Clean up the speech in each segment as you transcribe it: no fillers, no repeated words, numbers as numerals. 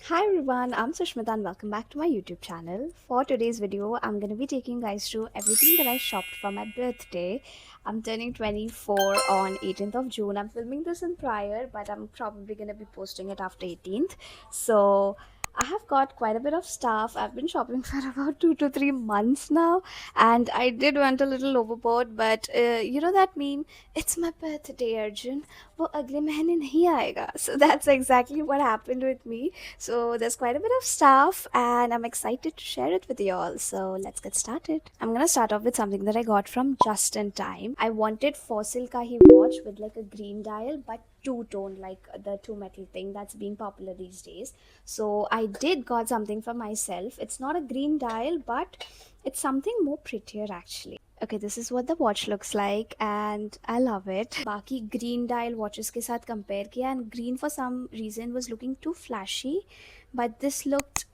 Hi everyone, I'm Sushmita and welcome back to my YouTube channel. For today's video, I'm going to be taking you guys through everything that I shopped for my birthday. I'm turning 24 on 18th of June. I'm filming this in prior, but I'm probably going to be posting it after 18th. So I have got quite a bit of stuff. I've been shopping for about 2 to 3 months now, and I did went a little overboard, but you know that meme, it's my birthday, Arjun. वो अगले महीने नहीं आएगा. So that's exactly what happened with me. So there's quite a bit of stuff and I'm excited to share it with you all. So let's get started. I'm gonna start off with something that I got from Just in Time. I wanted fossil kahi watch with like a green dial but two-tone, like the two metal thing that's being popular these days. So I did got something for myself. It's not a green dial, but it's something more prettier actually. Okay, this is what the watch looks like and I love it. बाकी green dial watches के साथ compare किया and green for some reason was looking too flashy, but this looked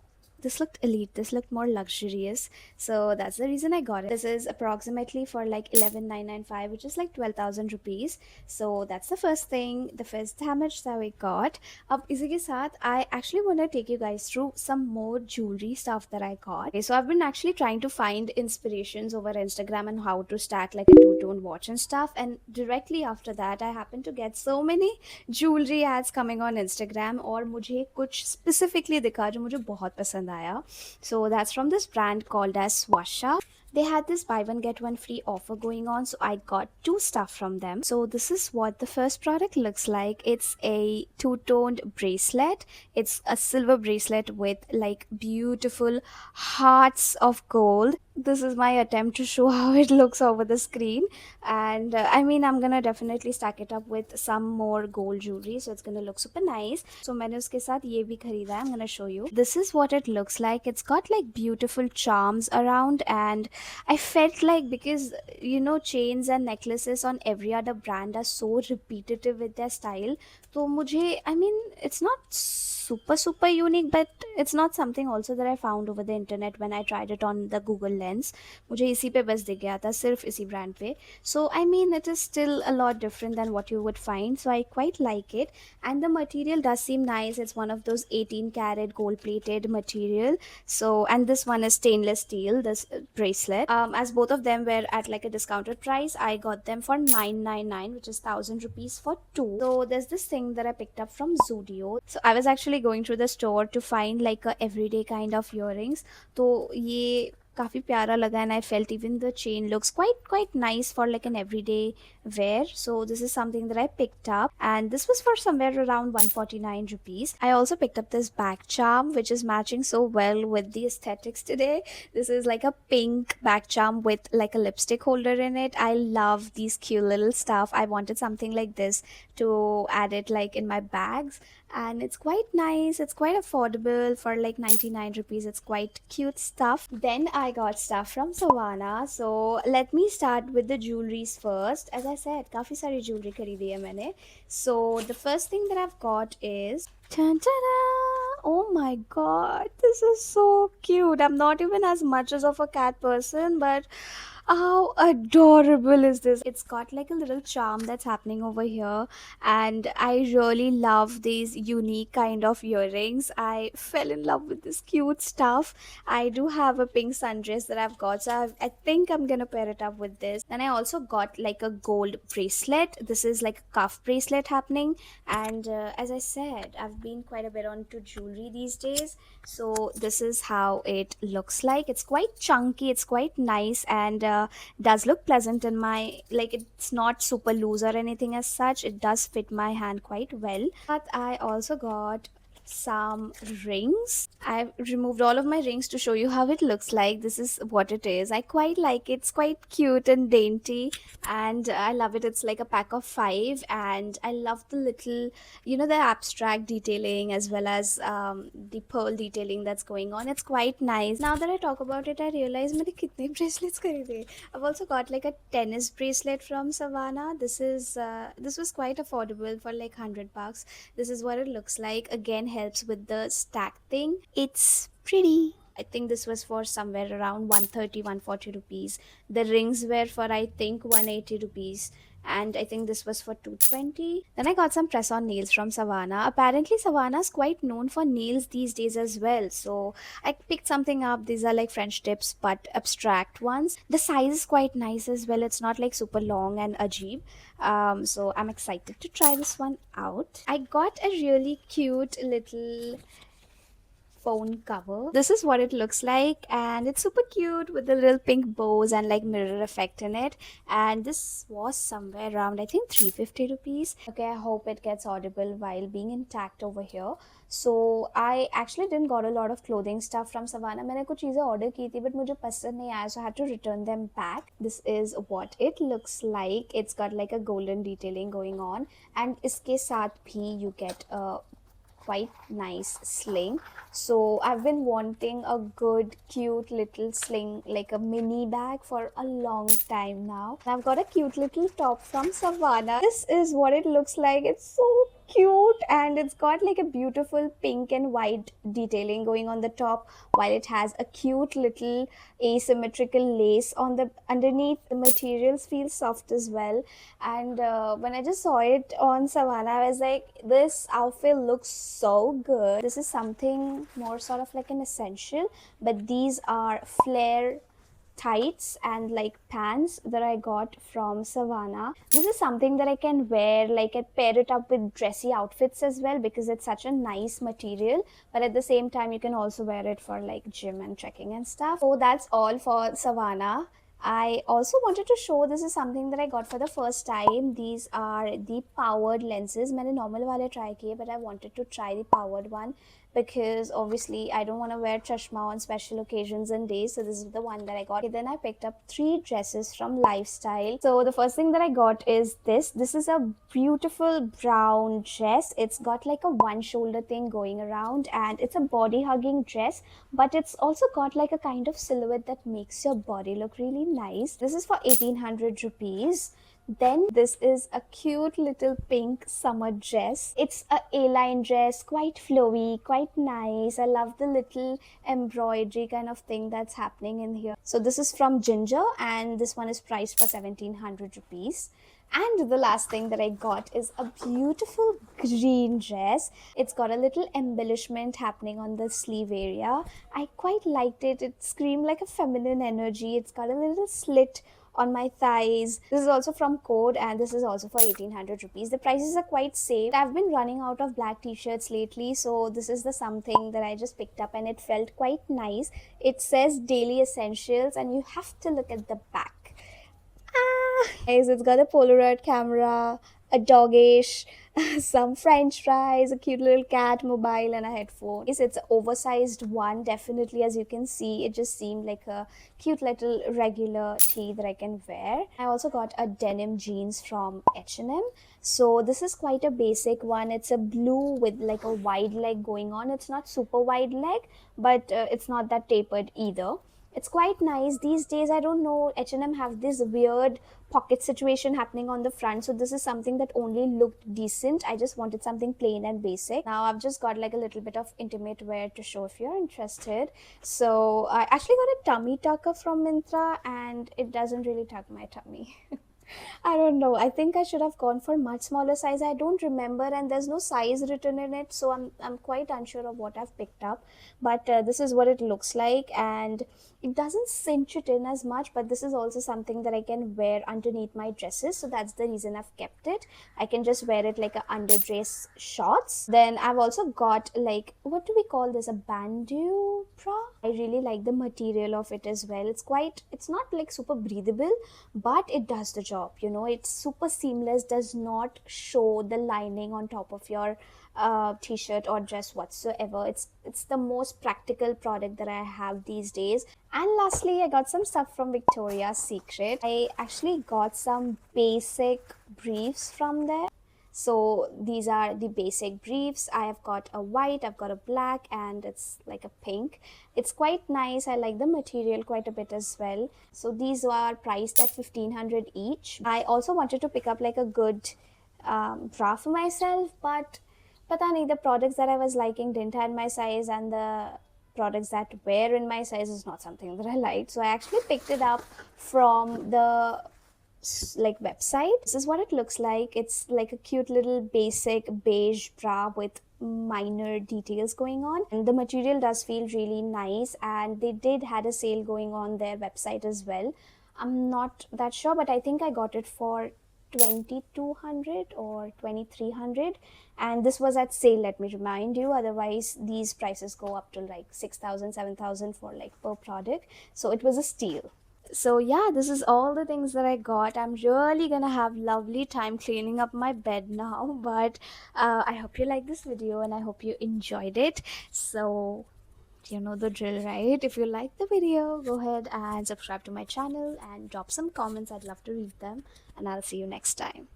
elite, this looked more luxurious, so that's the reason I got it. This is approximately for like 11,995, which is like 12,000 rupees. So that's the first thing, the first damage that we got. अब इसी के साथ I actually want to take you guys through some more jewelry stuff that I got. Okay, so I've been actually trying to find inspirations over Instagram and how to stack like a two-tone watch and stuff, and directly after that I happened to get so many jewelry ads coming on Instagram और मुझे कुछ specifically दिखा जो मुझे बहुत पसंद आया. So that's from this brand called as Swashaa. They had this buy one get one free offer going on, so I got two stuff from them. So this is what the first product looks like. It's a two-toned bracelet. It's a silver bracelet with like beautiful hearts of gold. This is my attempt to show how it looks over the screen, and I mean I'm gonna definitely stack it up with some more gold jewelry, so it's gonna look super nice. So मैंने उसके साथ ये भी खरीदा है. I'm gonna show you. This is what it looks like. It's got like beautiful charms around, and I felt like, because you know chains and necklaces on every other brand are so repetitive with their style, तो मुझे, I mean, it's not super unique, but it's not something also that I found over the internet when I tried it on the Google Lens. मुझे इसी पे बस दिख गया था, सिर्फ इसी ब्रांड पे. So I mean it is still a lot different than what you would find, so I quite like it, and the material does seem nice. It's one of those 18 karat gold plated material. So, and this one is stainless steel, this bracelet. As both of them were at like a discounted price, I got them for 999, which is 1,000 rupees for two. So there's this thing that I picked up from Zudio. So I was actually going through the store to find like a everyday kind of earrings. तो ये काफ़ी प्यारा लगा, and I felt even the chain looks quite nice for like an everyday wear. So this is something that I picked up, and this was for somewhere around 149 rupees. I also picked up this back charm, which is matching so well with the aesthetics today. This is like a pink back charm with like a lipstick holder in it. I love these cute little stuff. I wanted something like this to add it like in my bags, and it's quite nice. It's quite affordable for like 99 rupees. It's quite cute stuff. Then I got stuff from Savana. So let me start with the jewelries first. As I said, काफी सारी jewelry खरीदी है मैंने. So the first thing that I've got is ta-da! Oh my god, this is so cute. I'm not even as much as of a cat person, but how adorable is this? It's got like a little charm that's happening over here, and I really love these unique kind of earrings. I fell in love with this cute stuff. I do have a pink sundress that I've got, so I think I'm gonna pair it up with this. Then I also got like a gold bracelet. This is like a cuff bracelet happening, and as I said, I've been quite a bit onto jewelry these days, so this is how it looks like. It's quite chunky, it's quite nice, and does look pleasant in my, like, it's not super loose or anything as such. It does fit my hand quite well. But I also got some rings. I've removed all of my rings to show you how it looks like. This is what it is. I quite like it. It's quite cute and dainty, and I love it. It's like a pack of five, and I love the little, you know, the abstract detailing as well as the pearl detailing that's going on. It's quite nice. Now that I talk about it, I realize मैंने कितने bracelets खरीदे. I've also got like a tennis bracelet from Savana. This was quite affordable for like $100. This is what it looks like. Again, helps with the stack thing. It's pretty. I think this was for somewhere around 130, 140 rupees. The rings were for I think 180 rupees. and I think this was for 220. Then I got some press on nails from Savana. Apparently Savana is quite known for nails these days as well, so I picked something up. These are like French tips but abstract ones. The size is quite nice as well. It's not like super long and ajib. So I'm excited to try this one out. I got a really cute little phone cover. This is what it looks like, and it's super cute with the little pink bows and like mirror effect in it. And this was somewhere around, I think, 350 rupees. Okay, I hope it gets audible while being intact over here. So I actually didn't got a lot of clothing stuff from Savana. मैंने कुछ चीज़ें order की थी but मुझे पसंद नहीं आया, so I had to return them back. This is what it looks like. It's got like a golden detailing going on, and इसके साथ भी you get a quite nice sling. So I've been wanting a good cute little sling, like a mini bag, for a long time now. I've got a cute little top from Savana. This is what it looks like. It's so cute, and it's got like a beautiful pink and white detailing going on the top, while it has a cute little asymmetrical lace on the underneath. The materials feel soft as well, and when I just saw it on Savana, I was like, this outfit looks so good. This is something more sort of like an essential, but these are flare tights and like pants that I got from Savana. This is something that I can wear, like I pair it up with dressy outfits as well, because it's such a nice material, but at the same time you can also wear it for like gym and trekking and stuff. So that's all for Savana. I also wanted to show, this is something that I got for the first time. These are the powered lenses. मैंने normal वाले try किए, but I wanted to try the powered one because obviously I don't want to wear chashma on special occasions and days, so this is the one that I got. Okay, then I picked up 3 dresses from Lifestyle. So the first thing that I got is this is a beautiful brown dress. It's got like a one shoulder thing going around, and it's a body hugging dress, but it's also got like a kind of silhouette that makes your body look really nice. This is for 1800 rupees. Then this is a cute little pink summer dress. It's a A-line dress, quite flowy, quite nice. I love the little embroidery kind of thing that's happening in here. So this is from Ginger, and this one is priced for 1700 rupees. And the last thing that I got is a beautiful green dress. It's got a little embellishment happening on the sleeve area. I quite liked it. It screamed like a feminine energy. It's got a little slit on my thighs. This is also from Code, and this is also for 1800 rupees. The prices are quite safe. I've been running out of black t-shirts lately, so this is the something that I just picked up, and it felt quite nice. It says daily essentials, and you have to look at the back. Guys, it's got a Polaroid camera, a doggish, some french fries, a cute little cat, mobile, and a headphone. It's an oversized one, definitely. As you can see, it just seemed like a cute little regular tee that I can wear. I also got a denim jeans from H&M. So this is quite a basic one. It's a blue with like a wide leg going on. It's not super wide leg, but it's not that tapered either. It's quite nice. These days, I don't know, H&M have this weird pocket situation happening on the front, so this is something that only looked decent. I just wanted something plain and basic. Now I've just got like a little bit of intimate wear to show if you're interested. So I actually got a tummy tucker from Myntra, and it doesn't really tuck my tummy. I don't know. I think I should have gone for much smaller size. I don't remember, and there's no size written in it, so I'm quite unsure of what I've picked up. But this is what it looks like, and it doesn't cinch it in as much. But this is also something that I can wear underneath my dresses, so that's the reason I've kept it. I can just wear it like a underdress shorts. Then I've also got like, what do we call this? A bandeau bra. I really like the material of it as well. It's not like super breathable, but it does the job. You know, it's super seamless, does not show the lining on top of your t-shirt or dress whatsoever. It's the most practical product that I have these days. And lastly, I got some stuff from Victoria's Secret. I actually got some basic briefs from there. So these are the basic briefs. I have got a white, I've got a black, and it's like a pink. It's quite nice. I like the material quite a bit as well. So these are priced at 1500 each. I also wanted to pick up like a good bra for myself, but pata nahi, the products that I was liking didn't have my size, and the products that were in my size is not something that I liked. So I actually picked it up from the like website. This is what it looks like. It's like a cute little basic beige bra with minor details going on, and the material does feel really nice, and they did had a sale going on their website as well. I'm not that sure, but I think I got it for 2200 or 2300, and this was at sale, let me remind you. Otherwise these prices go up to like 6000, 7000 for like per product, so it was a steal. So yeah, this is all the things that I got. I'm really gonna have lovely time cleaning up my bed now, but I hope you like this video and I hope you enjoyed it. So you know the drill, right? If you like the video, go ahead and subscribe to my channel and drop some comments. I'd love to read them, and I'll see you next time.